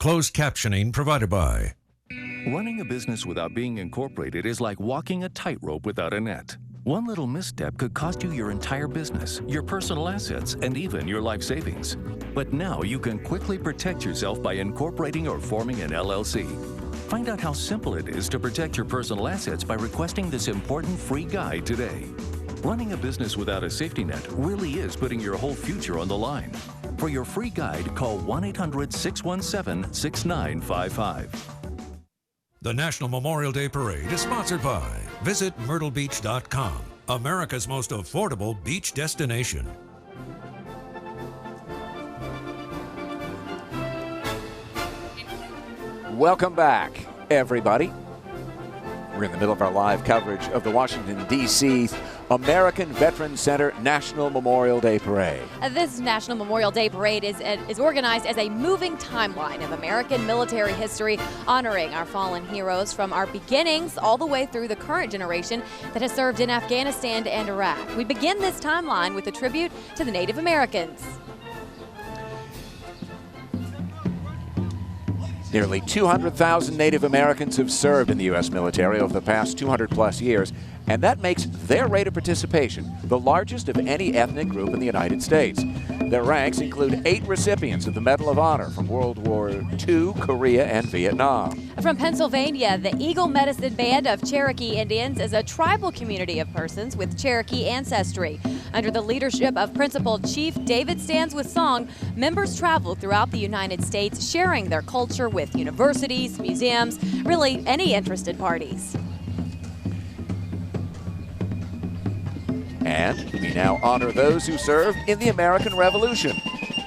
Closed captioning provided by. Running a business without being incorporated is like walking a tightrope without a net. One little misstep could cost you your entire business, your personal assets, and even your life savings. But now you can quickly protect yourself by incorporating or forming an LLC. Find out how simple it is to protect your personal assets by requesting this important free guide today. Running a business without a safety net really is putting your whole future on the line. For your free guide, call 1-800-617-6955. The National Memorial Day Parade is sponsored by VisitMyrtleBeach.com, America's most affordable beach destination. Welcome back, everybody. We're in the middle of our live coverage of the Washington, D.C. American Veterans Center National Memorial Day Parade. This National Memorial Day Parade is organized as a moving timeline of American military history, honoring our fallen heroes from our beginnings all the way through the current generation that has served in Afghanistan and Iraq. We begin this timeline with a tribute to the Native Americans. Nearly 200,000 Native Americans have served in the U.S. military over the past 200-plus years, and that makes their rate of participation the largest of any ethnic group in the United States. Their ranks include 8 recipients of the Medal of Honor from World War II, Korea, and Vietnam. From Pennsylvania, the Eagle Medicine Band of Cherokee Indians is a tribal community of persons with Cherokee ancestry. Under the leadership of Principal Chief David Stands with Song, members travel throughout the United States, sharing their culture with universities, museums, really any interested parties. And we now honor those who served in the American Revolution.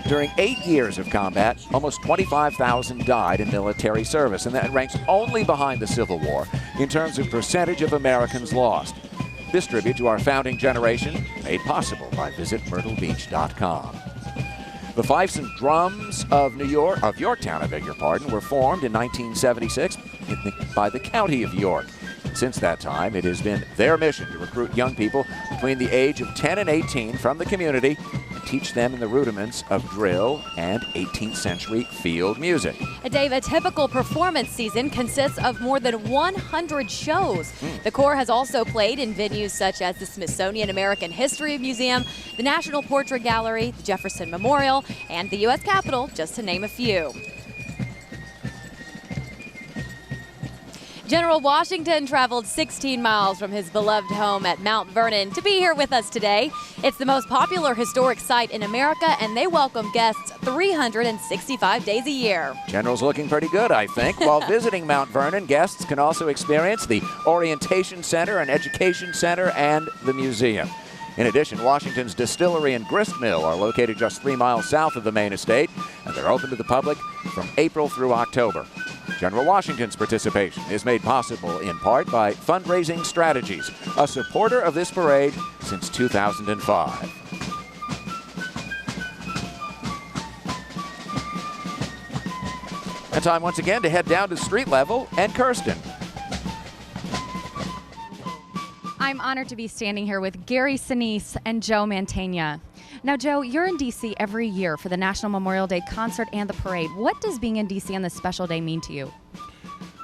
During 8 years of combat, almost 25,000 died in military service, and that ranks only behind the Civil War in terms of percentage of Americans lost. This tribute to our founding generation made possible by VisitMyrtleBeach.com. The Fifes and Drums of Yorktown, were formed in 1976 by the County of York. Since that time, it has been their mission to recruit young people between the age of 10 and 18 from the community and teach them in the rudiments of drill and 18th century field music. Dave, a typical performance season consists of more than 100 shows. The Corps has also played in venues such as the Smithsonian American History Museum, the National Portrait Gallery, the Jefferson Memorial, and the U.S. Capitol, just to name a few. General Washington traveled 16 miles from his beloved home at Mount Vernon to be here with us today. It's the most popular historic site in America, and they welcome guests 365 days a year. General's looking pretty good, I think. While visiting Mount Vernon, guests can also experience the Orientation Center and Education Center and the museum. In addition, Washington's distillery and grist mill are located just 3 miles south of the main estate, and they're open to the public from April through October. General Washington's participation is made possible in part by Fundraising Strategies, a supporter of this parade since 2005. And time once again to head down to street level and Kirsten. I'm honored to be standing here with Gary Sinise and Joe Mantegna. Now, Joe, you're in D.C. every year for the National Memorial Day concert and the parade. What does being in D.C. on this special day mean to you?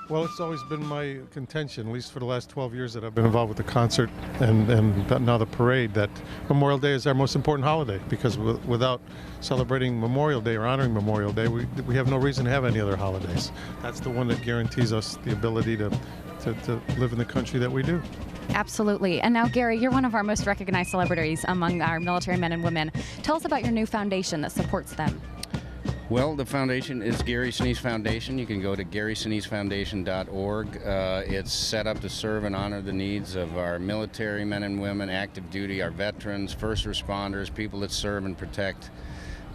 Well, it's always been my contention, at least for the last 12 years that I've been involved with the concert and now the parade, that Memorial Day is our most important holiday, because without celebrating Memorial Day or honoring Memorial Day, we have no reason to have any other holidays. That's the one that guarantees us the ability to live in the country that we do. Absolutely. And now, Gary, you're one of our most recognized celebrities among our military men and women. Tell us about your new foundation that supports them. Well, the foundation is Gary Sinise Foundation. You can go to GarySiniseFoundation.org. It's set up to serve and honor the needs of our military men and women, active duty, our veterans, first responders, people that serve and protect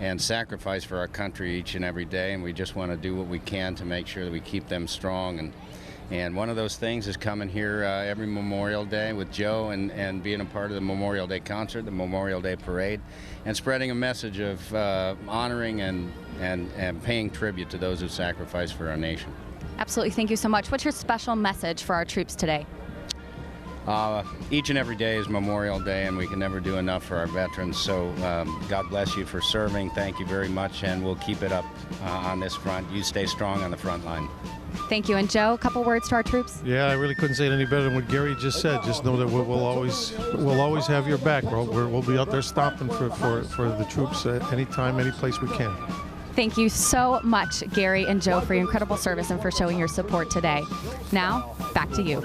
and sacrifice for our country each and every day. And we just want to do what we can to make sure that we keep them strong. And one of those things is coming here every Memorial Day with Joe and being a part of the Memorial Day concert, the Memorial Day parade, and spreading a message of honoring and paying tribute to those who sacrificed for our nation. Absolutely. Thank you so much. What's your special message for our troops today? Each and every day is Memorial Day, and we can never do enough for our veterans. So God bless you for serving. Thank you very much, and we'll keep it up on this front. You stay strong on the front line. Thank you. And Joe, a couple words to our troops? Yeah, I really couldn't say it any better than what Gary just said. Just know that we'll always have your back, bro. We'll be out there stopping for the troops at any time, any place we can. Thank you so much, Gary and Joe, for your incredible service and for showing your support today. Now, back to you.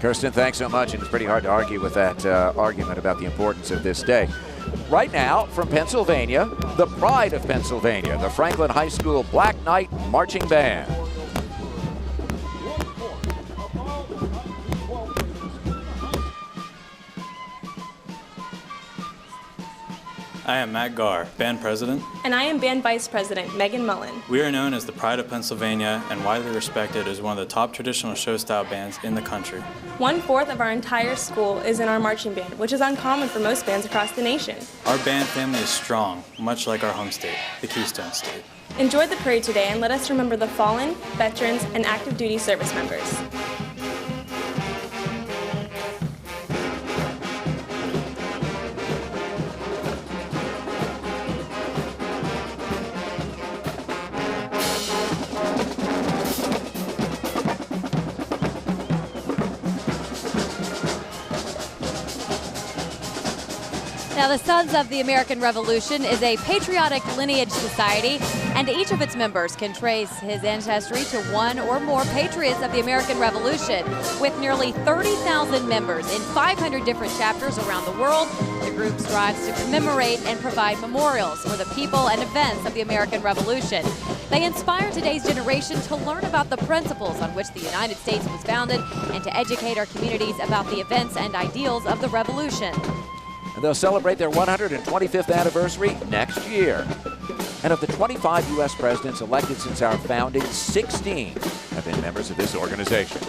Kirsten, thanks so much. And it's pretty hard to argue with that argument about the importance of this day. Right now, from Pennsylvania, the pride of Pennsylvania, the Franklin High School Black Knight Marching Band. I am Matt Garr, Band President. And I am Band Vice President, Megan Mullen. We are known as the Pride of Pennsylvania and widely respected as one of the top traditional show-style bands in the country. 1/4 of our entire school is in our marching band, which is uncommon for most bands across the nation. Our band family is strong, much like our home state, the Keystone State. Enjoy the parade today and let us remember the fallen, veterans, and active duty service members. Now, the Sons of the American Revolution is a patriotic lineage society, and each of its members can trace his ancestry to one or more patriots of the American Revolution. With nearly 30,000 members in 500 different chapters around the world, the group strives to commemorate and provide memorials for the people and events of the American Revolution. They inspire today's generation to learn about the principles on which the United States was founded and to educate our communities about the events and ideals of the Revolution. And they'll celebrate their 125th anniversary next year. And of the 25 U.S. presidents elected since our founding, 16 have been members of this organization.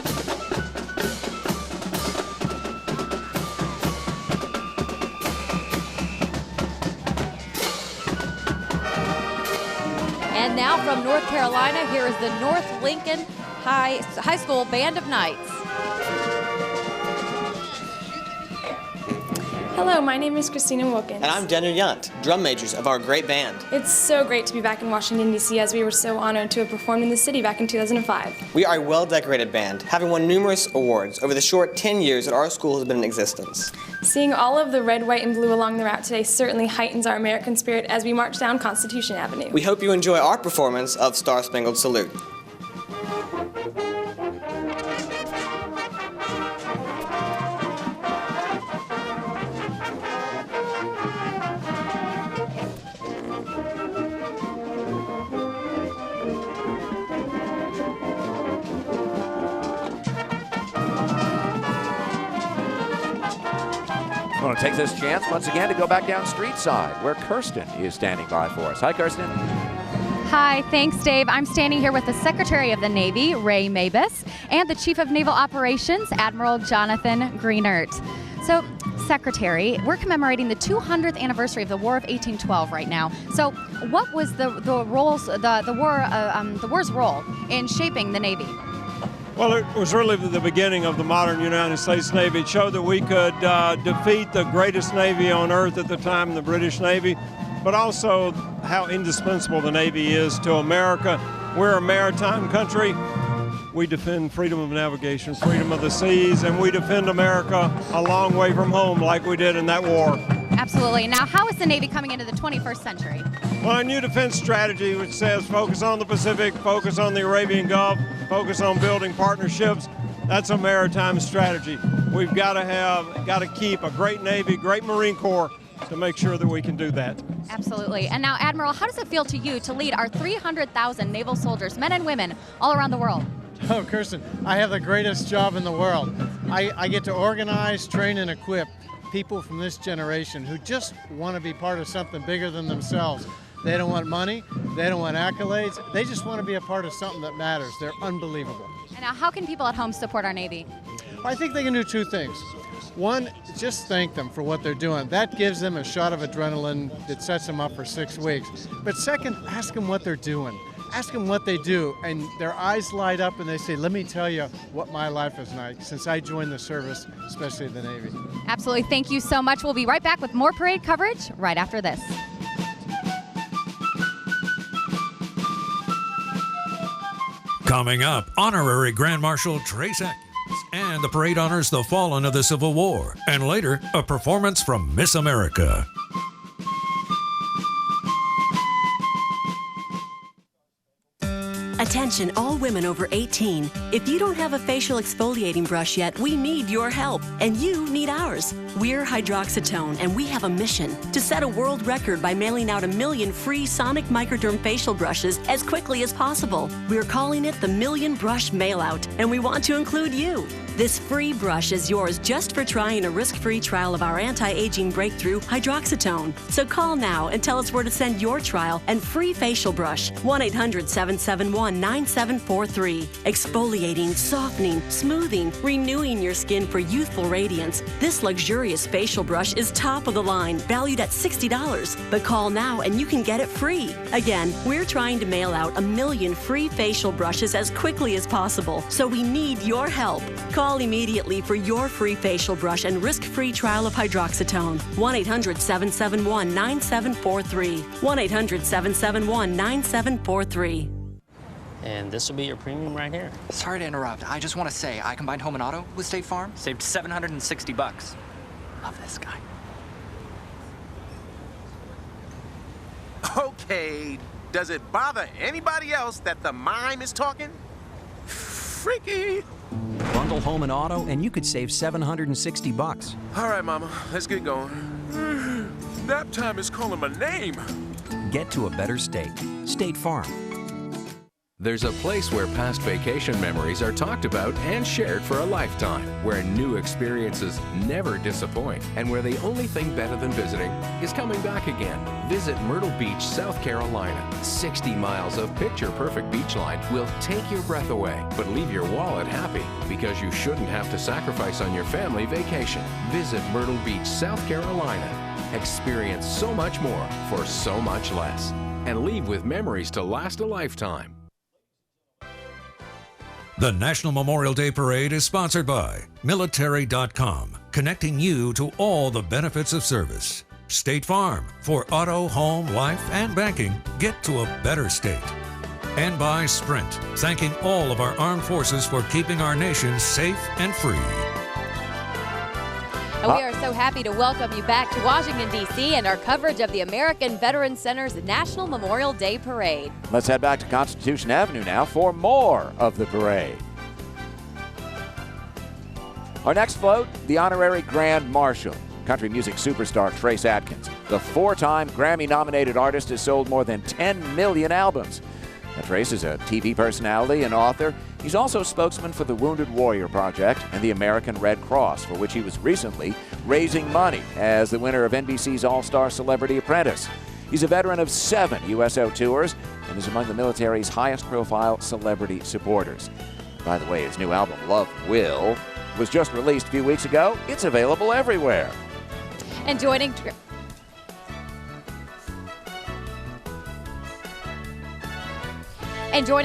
And now from North Carolina, here is the North Lincoln High School Band of Knights. Hello, my name is Christina Wilkins. And I'm Daniel Yunt, drum majors of our great band. It's so great to be back in Washington, D.C., as we were so honored to have performed in the city back in 2005. We are a well-decorated band, having won numerous awards over the short 10 years that our school has been in existence. Seeing all of the red, white, and blue along the route today certainly heightens our American spirit as we march down Constitution Avenue. We hope you enjoy our performance of Star Spangled Salute. I want to take this chance once again to go back down street side where Kirsten is standing by for us. Hi, Kirsten. Hi, thanks, Dave. I'm standing here with the Secretary of the Navy, Ray Mabus, and the Chief of Naval Operations, Admiral Jonathan Greenert. So, Secretary, we're commemorating the 200th anniversary of the War of 1812 right now. So, what was the war's role in shaping the Navy? Well, it was really the beginning of the modern United States Navy. It showed that we could defeat the greatest Navy on earth at the time, the British Navy, but also how indispensable the Navy is to America. We're a maritime country. We defend freedom of navigation, freedom of the seas, and we defend America a long way from home like we did in that war. Absolutely. Now, how is the Navy coming into the 21st century? Well, a new defense strategy which says focus on the Pacific, focus on the Arabian Gulf, focus on building partnerships. That's a maritime strategy. We've got to keep a great Navy, great Marine Corps to make sure that we can do that. Absolutely. And now, Admiral, how does it feel to you to lead our 300,000 naval soldiers, men and women, all around the world? Oh, Kirsten, I have the greatest job in the world. I get to organize, train, and equip people from this generation who just want to be part of something bigger than themselves. They don't want money, they don't want accolades, they just want to be a part of something that matters. They're unbelievable. And now, how can people at home support our Navy? Well, I think they can do two things. One, just thank them for what they're doing. That gives them a shot of adrenaline that sets them up for 6 weeks. But second, ask them what they're doing. ask them what they do, and their eyes light up and they say, let me tell you what my life is like since I joined the service, especially the Navy. Absolutely. Thank you so much. We'll be right back with more parade coverage right after this. Coming up, Honorary Grand Marshal Trace Adkins and the parade honors the fallen of the Civil War. And later, a performance from Miss America. Attention all women over 18. If you don't have a facial exfoliating brush yet, we need your help, and you need ours. We're Hydroxytone, and we have a mission to set a world record by mailing out 1 million free Sonic Microderm facial brushes as quickly as possible. We're calling it the Million Brush Mailout, and we want to include you. This free brush is yours just for trying a risk-free trial of our anti-aging breakthrough, Hydroxytone. So call now and tell us where to send your trial and free facial brush. 1-800-771-9743. Exfoliating, softening, smoothing, renewing your skin for youthful radiance. This luxurious facial brush is top of the line, valued at $60. But call now and you can get it free. Again, we're trying to mail out 1 million free facial brushes as quickly as possible. So we need your help. Call immediately for your free facial brush and risk-free trial of Hydroxytone. 1-800-771-9743. 1-800-771-9743. And this will be your premium right here. Sorry to interrupt. I just want to say I combined home and auto with State Farm. Saved $760. Love this guy. Okay, does it bother anybody else that the mime is talking? Freaky. Bundle home and auto, and you could save $760. All right, Mama, let's get going. Nap time is calling my name. Get to a better state. State Farm. There's a place where past vacation memories are talked about and shared for a lifetime, where new experiences never disappoint, and where the only thing better than visiting is coming back again. Visit Myrtle Beach, South Carolina. 60 miles of picture-perfect beachline will take your breath away, but leave your wallet happy, because you shouldn't have to sacrifice on your family vacation. Visit Myrtle Beach, South Carolina. Experience so much more for so much less, and leave with memories to last a lifetime. The National Memorial Day Parade is sponsored by Military.com, connecting you to all the benefits of service. State Farm, for auto, home, life, and banking, get to a better state. And by Sprint, thanking all of our armed forces for keeping our nation safe and free. And we are so happy to welcome you back to Washington, D.C. and our coverage of the American Veterans Center's National Memorial Day Parade. Let's head back to Constitution Avenue now for more of the parade. Our next float, the Honorary Grand Marshal. Country music superstar Trace Adkins, the 4-time Grammy-nominated artist, has sold more than 10 million albums. Now, Trace is a TV personality and author. He's also spokesman for the Wounded Warrior Project and the American Red Cross, for which he was recently raising money as the winner of NBC's All-Star Celebrity Apprentice. He's a veteran of 7 USO tours and is among the military's highest-profile celebrity supporters. By the way, his new album, Love Will, was just released a few weeks ago. It's available everywhere. And joining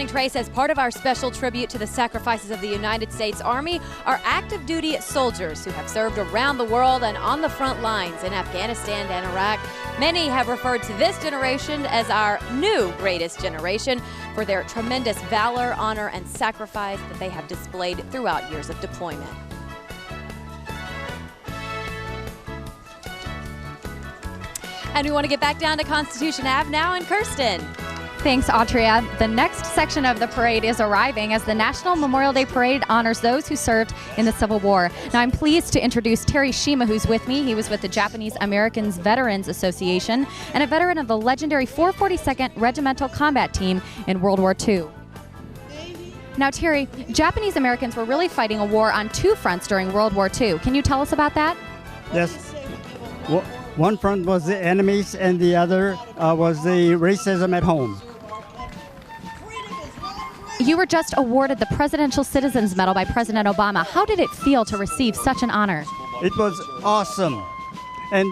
Trace as part of our special tribute to the sacrifices of the United States Army are active duty soldiers who have served around the world and on the front lines in Afghanistan and Iraq. Many have referred to this generation as our new greatest generation for their tremendous valor, honor, and sacrifice that they have displayed throughout years of deployment. And we want to get back down to Constitution Ave now, and Kirsten. Thanks, Autria. The next section of the parade is arriving as the National Memorial Day Parade honors those who served in the Civil War. Now, I'm pleased to introduce Terry Shima, who's with me. He was with the Japanese Americans Veterans Association and a veteran of the legendary 442nd Regimental Combat Team in World War II. Now, Terry, Japanese Americans were really fighting a war on 2 fronts during World War II. Can you tell us about that? Yes. One front was the enemies, and the other was the racism at home. You were just awarded the Presidential Citizens Medal by President Obama. How did it feel to receive such an honor? It was awesome. And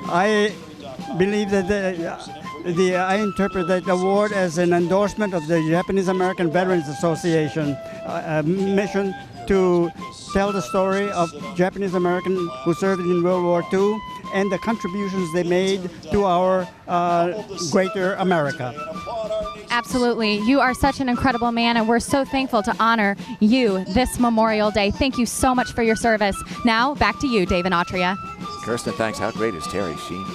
I believe that I interpret that award as an endorsement of the Japanese American Veterans Association mission to tell the story of Japanese American who served in World War II and the contributions they made to our greater America. Absolutely. You are such an incredible man, and we're so thankful to honor you this Memorial Day. Thank you so much for your service. Now, back to you, Dave and Autria. Kirsten, thanks. How great is Terry Sheen?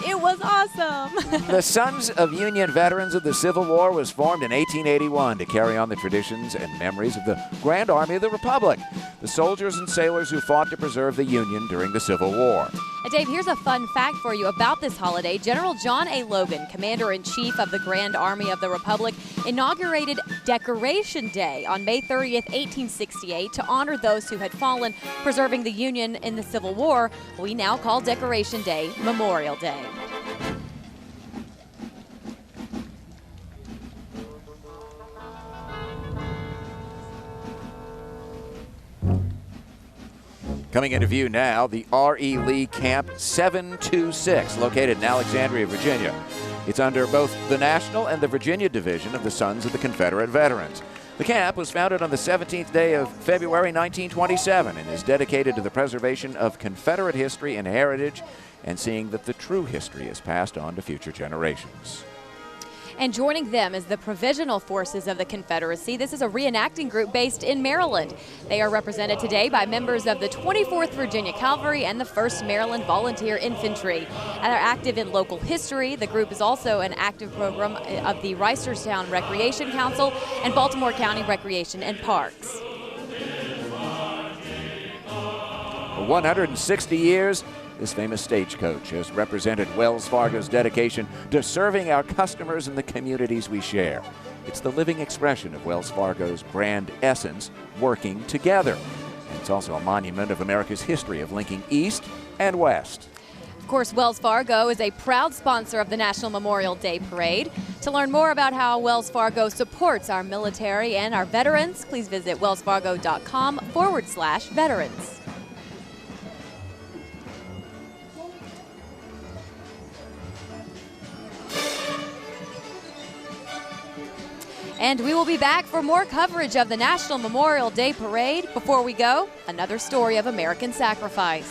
It was awesome. The Sons of Union Veterans of the Civil War was formed in 1881 to carry on the traditions and memories of the Grand Army of the Republic, the soldiers and sailors who fought to preserve the Union during the Civil War. Dave, here's a fun fact for you about this holiday. General John A. Logan, Commander-in-Chief of the Grand Army of the Republic, inaugurated Decoration Day on May 30th, 1868 to honor those who had fallen preserving the Union in the Civil War. We now call Decoration Day Memorial Day. Coming into view now, the R.E. Lee Camp 726, located in Alexandria, Virginia. It's under both the National and the Virginia Division of the Sons of the Confederate Veterans. The camp was founded on the 17th day of February 1927 and is dedicated to the preservation of Confederate history and heritage and seeing that the true history is passed on to future generations. And joining them is the Provisional Forces of the Confederacy. This is a reenacting group based in Maryland. They are represented today by members of the 24th Virginia Cavalry and the 1st Maryland Volunteer Infantry. And they're active in local history. The group is also an active program of the Reisterstown Recreation Council and Baltimore County Recreation and Parks. 160 years, this famous stagecoach has represented Wells Fargo's dedication to serving our customers and the communities we share. It's the living expression of Wells Fargo's brand essence, working together. And it's also a monument of America's history of linking East and West. Of course, Wells Fargo is a proud sponsor of the National Memorial Day Parade. To learn more about how Wells Fargo supports our military and our veterans, please visit wellsfargo.com/veterans. And we will be back for more coverage of the National Memorial Day Parade. Before we go, another story of American sacrifice.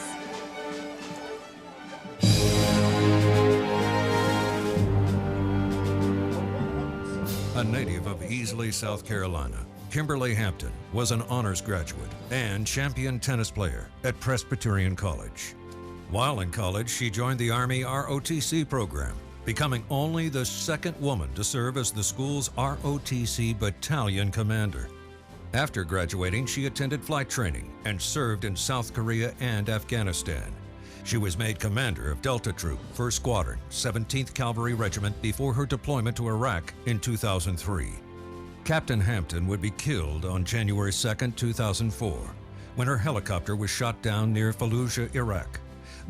A native of Easley, South Carolina, Kimberly Hampton was an honors graduate and champion tennis player at Presbyterian College. While in college, she joined the Army ROTC program, becoming only the second woman to serve as the school's ROTC battalion commander. After graduating, she attended flight training and served in South Korea and Afghanistan. She was made commander of Delta Troop, 1st Squadron, 17th Cavalry Regiment before her deployment to Iraq in 2003. Captain Hampton would be killed on January 2, 2004, when her helicopter was shot down near Fallujah, Iraq,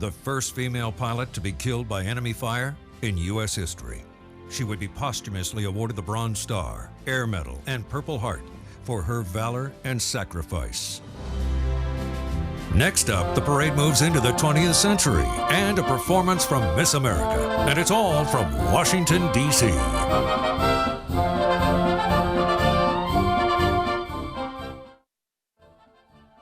the first female pilot to be killed by enemy fire in U.S. history. She would be posthumously awarded the Bronze Star, Air Medal, and Purple Heart for her valor and sacrifice. Next up, the parade moves into the 20th century and a performance from Miss America. And it's all from Washington, D.C.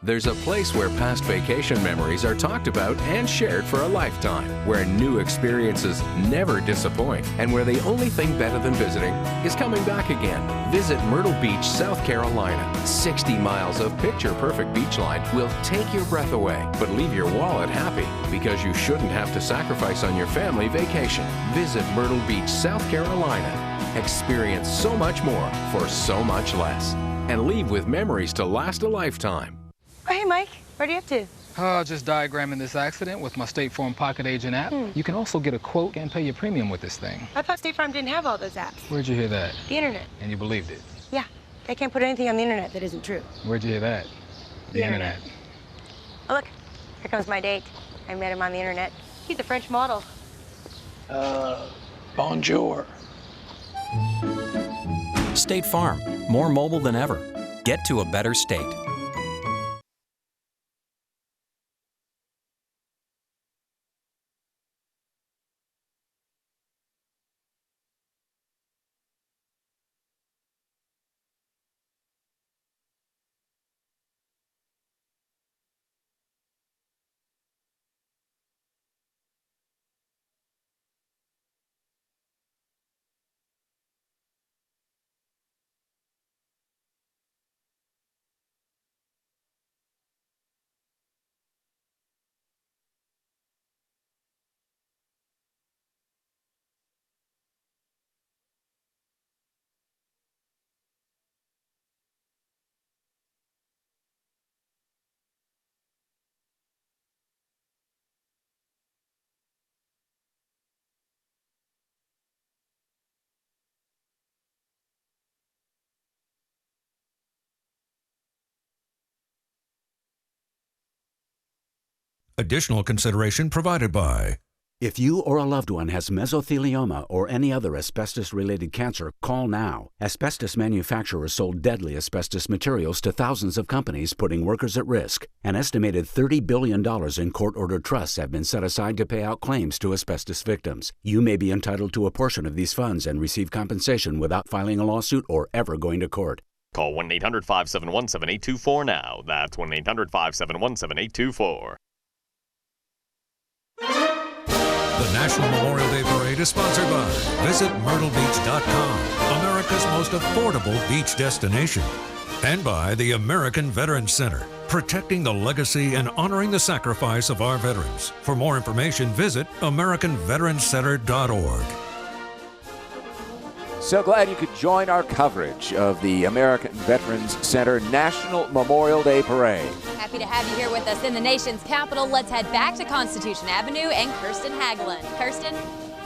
There's a place where past vacation memories are talked about and shared for a lifetime, where new experiences never disappoint, and where the only thing better than visiting is coming back again. Visit Myrtle Beach, South Carolina. 60 miles of picture-perfect beachline will take your breath away, but leave your wallet happy, because you shouldn't have to sacrifice on your family vacation. Visit Myrtle Beach, South Carolina. Experience so much more for so much less, and leave with memories to last a lifetime. Oh, hey, Mike. What are you up to? Just diagramming this accident with my State Farm Pocket Agent app. You can also get a quote and pay your premium with this thing. I thought State Farm didn't have all those apps. Where'd you hear that? The internet. And you believed it? Yeah. They can't put anything on the internet that isn't true. Where'd you hear that? The internet. Oh, look. Here comes my date. I met him on the internet. He's a French model. Bonjour. State Farm. More mobile than ever. Get to a better state. Additional consideration provided by If you or a loved one has mesothelioma or any other asbestos-related cancer, call now. Asbestos manufacturers sold deadly asbestos materials to thousands of companies, putting workers at risk. An estimated $30 billion in court-ordered trusts have been set aside to pay out claims to asbestos victims. You may be entitled to a portion of these funds and receive compensation without filing a lawsuit or ever going to court. Call 1-800-571-7824 now. That's 1-800-571-7824. The National Memorial Day Parade is sponsored by Visit MyrtleBeach.com, America's most affordable beach destination. And by the American Veterans Center, protecting the legacy and honoring the sacrifice of our veterans. For more information, visit AmericanVeteransCenter.org. So glad you could join our coverage of the American Veterans Center National Memorial Day Parade. Happy to have you here with us in the nation's capital. Let's head back to Constitution Avenue and Kirsten Hagelin. Kirsten?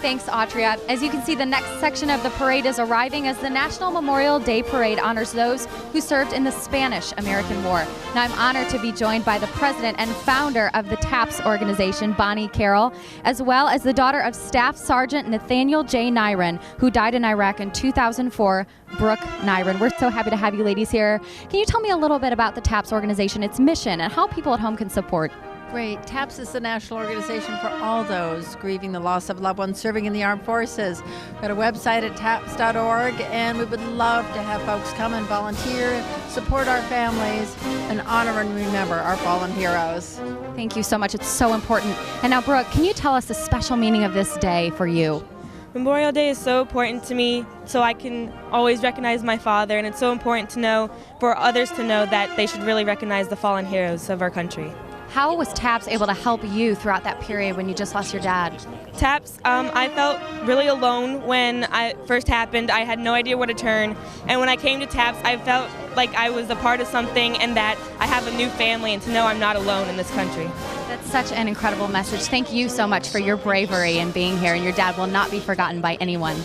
Thanks, Autria. As you can see, the next section of the parade is arriving as the National Memorial Day Parade honors those who served in the Spanish-American War. Now, I'm honored to be joined by the president and founder of the TAPS organization, Bonnie Carroll, as well as the daughter of Staff Sergeant Nathaniel J. Nyron, who died in Iraq in 2004, Brooke Nyron. We're so happy to have you ladies here. Can you tell me a little bit about the TAPS organization, its mission, and how people at home can support? Great. TAPS is the national organization for all those grieving the loss of loved ones serving in the armed forces. We've got a website at taps.org, and we would love to have folks come and volunteer, support our families, and honor and remember our fallen heroes. Thank you so much. It's so important. And now, Brooke, can you tell us the special meaning of this day for you? Memorial Day is so important to me, so I can always recognize my father, and it's so important to know, for others to know, that they should really recognize the fallen heroes of our country. How was TAPS able to help you throughout that period when you just lost your dad? TAPS, I felt really alone when it first happened. I had no idea where to turn. And when I came to TAPS, I felt like I was a part of something and that I have a new family and to know I'm not alone in this country. That's such an incredible message. Thank you so much for your bravery and being here. And your dad will not be forgotten by anyone.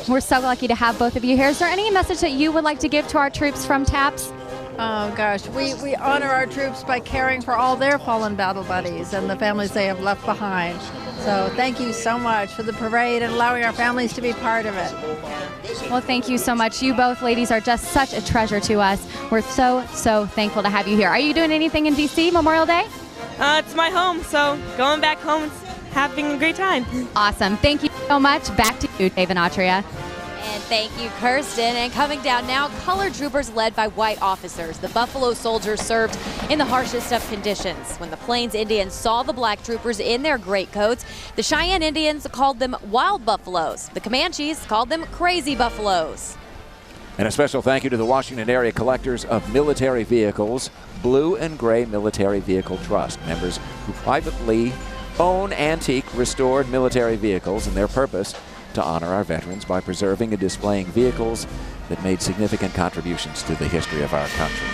We're so lucky to have both of you here. Is there any message that you would like to give to our troops from TAPS? Oh gosh, we honor our troops by caring for all their fallen battle buddies and the families they have left behind. So thank you so much for the parade and allowing our families to be part of it. Well, thank you so much. You both ladies are just such a treasure to us. We're so thankful to have you here. Are you doing anything in D.C. Memorial Day? It's my home, so going back home and having a great time. Awesome. Thank you so much. Back to you, Dave and Autria. And thank you, Kirsten. And coming down now, colored troopers led by white officers. The Buffalo Soldiers served in the harshest of conditions. When the Plains Indians saw the black troopers in their greatcoats, the Cheyenne Indians called them wild buffaloes. The Comanches called them crazy buffaloes. And a special thank you to the Washington area collectors of military vehicles, Blue and Gray Military Vehicle Trust, members who privately own antique restored military vehicles, and their purpose to honor our veterans by preserving and displaying vehicles that made significant contributions to the history of our country.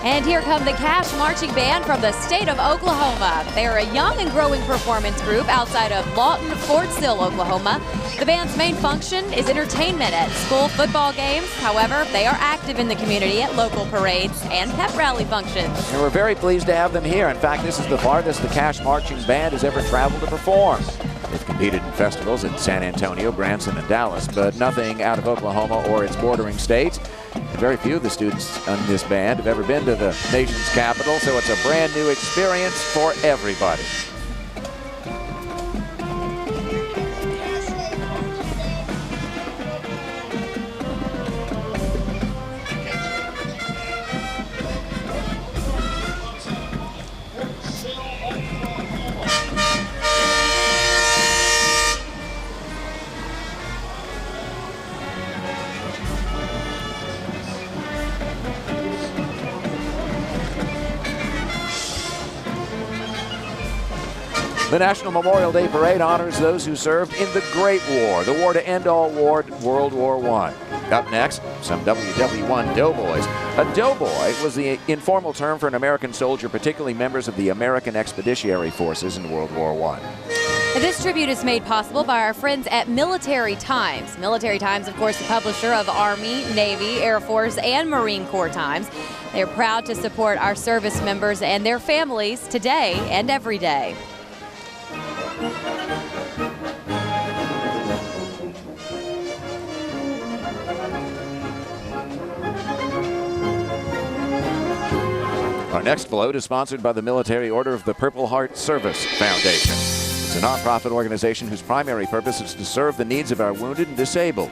And here come the Cash Marching Band from the state of Oklahoma. They're a young and growing performance group outside of Lawton, Fort Sill, Oklahoma. The band's main function is entertainment at school football games. However, they are active in the community at local parades and pep rally functions. And we're very pleased to have them here. In fact, this is the farthest the Cash Marching Band has ever traveled to perform. They've competed in festivals in San Antonio, Branson, and Dallas, but nothing out of Oklahoma or its bordering states. And very few of the students on this band have ever been to the nation's capital, so it's a brand new experience for everybody. The National Memorial Day Parade honors those who served in the Great War, the war to end all war, World War I. Up next, some WWII doughboys. A doughboy was the informal term for an American soldier, particularly members of the American Expeditionary Forces in World War I. This tribute is made possible by our friends at Military Times. Military Times, of course, the publisher of Army, Navy, Air Force, and Marine Corps Times. They're proud to support our service members and their families today and every day. Our next float is sponsored by the Military Order of the Purple Heart Service Foundation. It's a nonprofit organization whose primary purpose is to serve the needs of our wounded and disabled.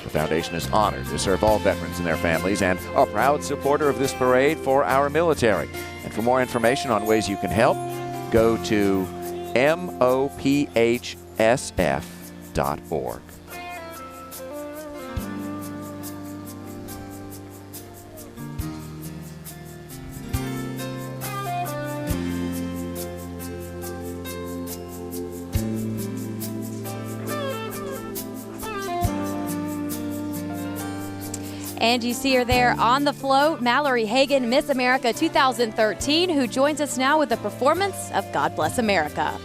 The foundation is honored to serve all veterans and their families and a proud supporter of this parade for our military. And for more information on ways you can help, go to mophsf.org. And you see her there on the float, Mallory Hagan, Miss America 2013, who joins us now with a performance of God Bless America.